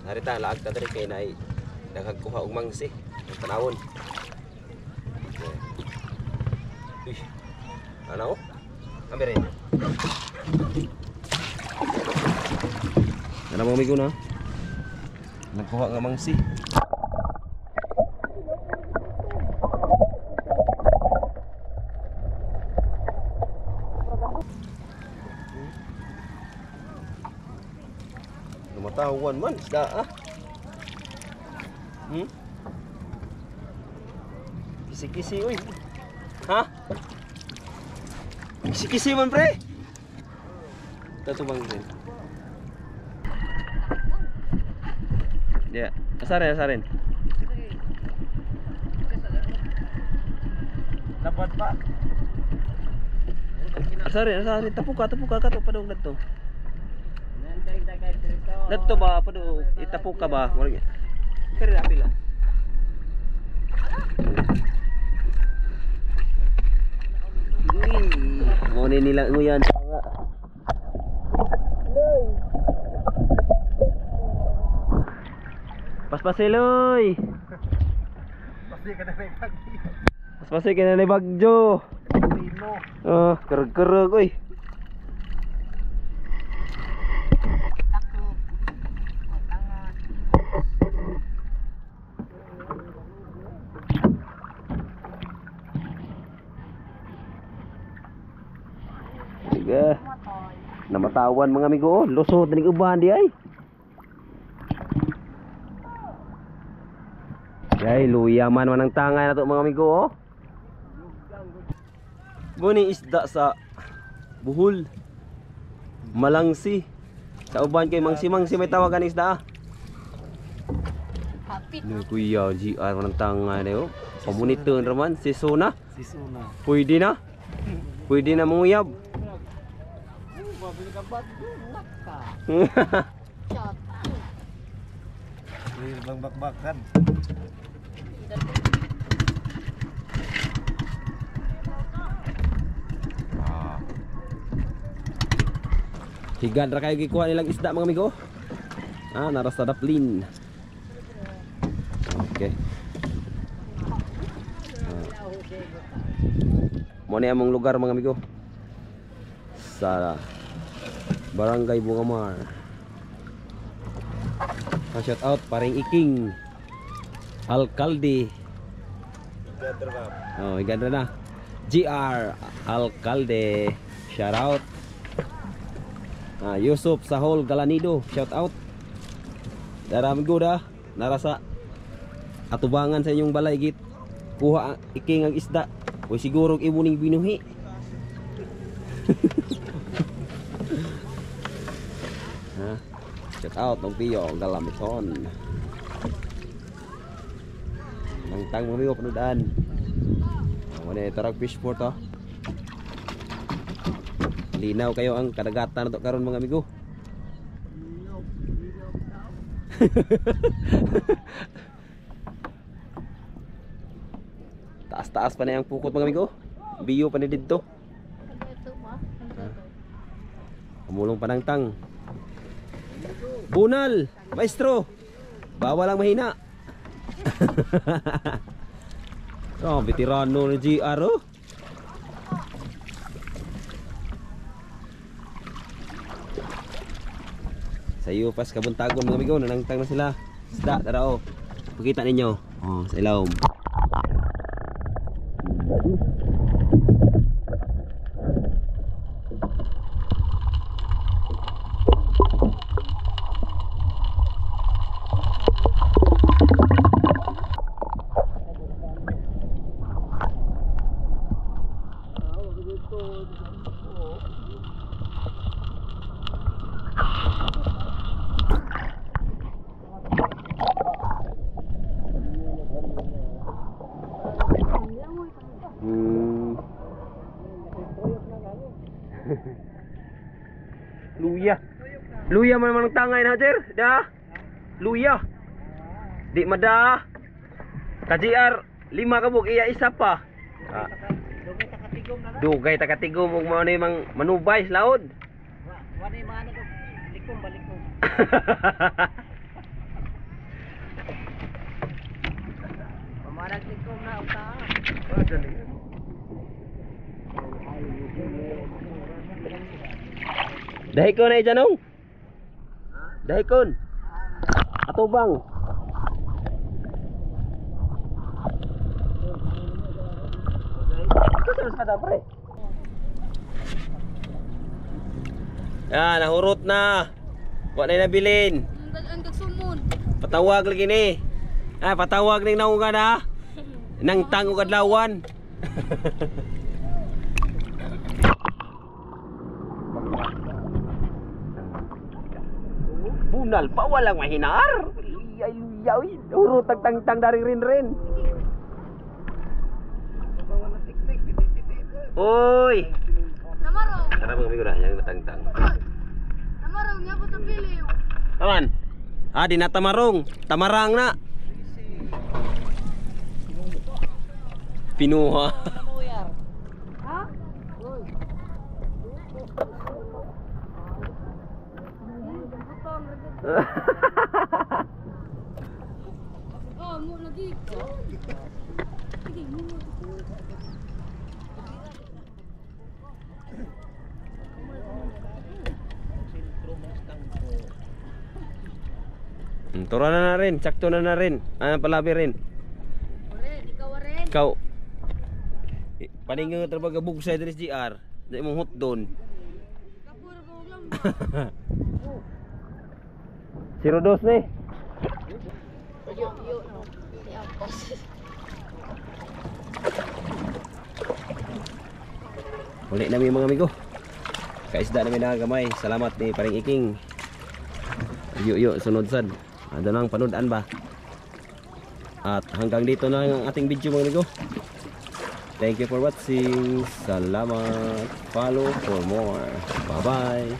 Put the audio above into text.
Narita laag ta diri kay nay nagkuha og mangsi ang tanawon. Uy. Ano? Ambil rin. Ano mo migo na? Nagkuha nga mangsi. Lumatawan man isda ah. Kisi-kisi uy. Ha? Kisi-kisi man pre. Tatubang din. Ya, asarin. Dapat pa. Asarin. Tapuka kato padung dito. Dito ba padung itapuka ba? Kari apila. Ngone nila nguyan. Paspaseloy. Paspasay ka na ni Bagjo. Oh, kereg-kereg oy. Sige. Namatawan mga amigo, lusot ning uban di ay. Ay, luyaman man ang tangay na to mga amigo oh. Buni isda sa buhol. Malangsi. Sa uban kay mangsi-mangsi may tawagan isda ah. Ni kuya GR man ang tangay na oh. Pamuniton raman si Sona. Pwede na. Pwede na manguyab. Bang bakbakan. Higan ra kayo gikuha nilang isda mga amigo. Ah, naras sa daplin. Okay. Mo ni among lugar mga amigo. Sa Barangay Bungamar. Shout out paring Iking Alcalde. Oh, iganda na. GR Alcalde. Shout out. Yusuf Sahol Galanido. Shout out. Darami ko da narasa atubangan sa inyong balay git. Kuha Iking ang isda. O siguro imuning binuhi. Shout out ng Pio Galamison. Nangtang mo miyo panudaan. Wala tarag fish port to. Linaw kayo ang kadagatan nato karon mga amigo. Taas-taas pa na yung pukot mga amigo. Biyo pa ni dito. Umulong pa ng tang. Bunal, maestro. Bawal lang mahina. Oh, veterano ni GR oh. Sa iyo pas kabuntagon mga amigo, nanangtang na sila. Isda tara oh. Pakita ninyo. Oh, sa ilawom. Luya. Luya man man tangay na jer. Da. Luya. Di mada. KGR 5 kabuk iya isa pa. Dugay takatigom og mao ni mang manubay sa laod. Wani man likom balikom. Dahikon na ijanong. Dahikon. Atubang. Yan, nahurot na. Wa na nabilin. Patawag lagi ni. Patawag ning naungan ha. Nang tangog adlawan. Bunal pa walang mahinar. Ay, urut tang dari rin. Oy. Tamarong. Tara mga amigo na, yang natang-tang. Tamarong, niya po tapiliw. Taman. Di na tamarong, tamarang na. Pinuha. Ha? Oh, mo lagi. Tura na rin, sakto na rin. Palabi rin. Ore, ikaw rin. Ikaw. Paningin nga trabaga bugsay diri sa GR. Di mong hot doon. Kapura ko lang. 02 ni. Yo no. Si Apos. Uli namin mga amigo. Kaisda namin nakagamay. Salamat ni Paring Iking. Yo sunod sad. Ano nang panudan ba? At hanggang dito na ang ating video mga amigo. Thank you for watching. Salamat. Follow for more. Bye bye.